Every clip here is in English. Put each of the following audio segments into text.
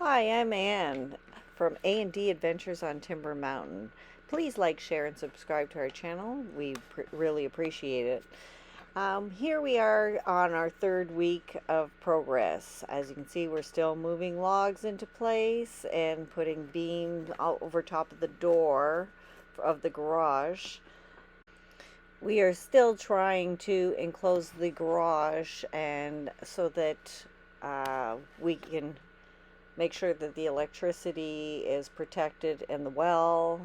Hi, I'm Ann from A&D Adventures on Timber Mountain. Please like, share, and subscribe to our channel. We really appreciate it. Here we are on our third week of progress. As you can see, we're still moving logs into place and putting beams over top of the door of the garage. We are still trying to enclose the garage and so that we can make sure that the electricity is protected in the well.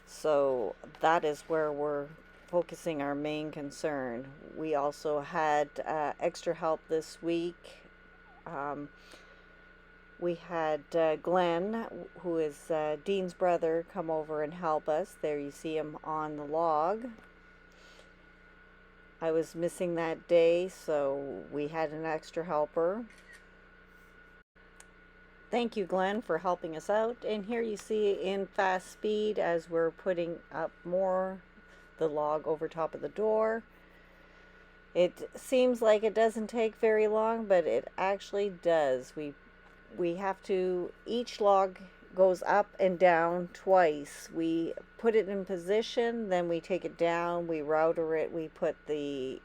So that is where we're focusing our main concern. We also had extra help this week. We had Glenn, who is Dean's brother, come over and help us. There you see him on the log. I was missing that day, so we had an extra helper. Thank you, Glenn, for helping us out. And here you see in fast speed as we're putting up more the log over top of the door. It seems like it doesn't take very long, but it actually does. We have to, each log goes up and down twice. We put it in position, then we take it down, we router it, we put the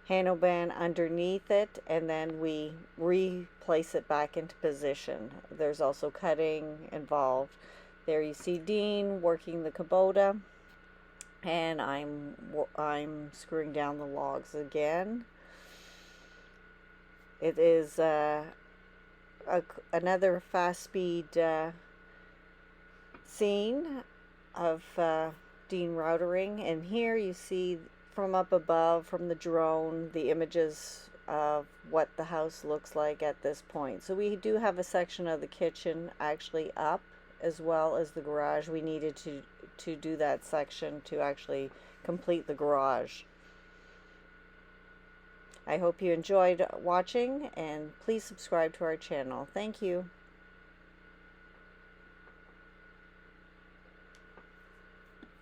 handle band underneath it, and then we replace it back into position. There's also cutting involved. There you see Dean working the Kubota, and I'm screwing down the logs again. It is another fast speed scene of Dean routering, and here you see from up above, from the drone, the images of what the house looks like at this point. So we do have a section of the kitchen actually up, as well as the garage. We needed to do that section to actually complete the garage. I hope you enjoyed watching, and please subscribe to our channel. Thank you.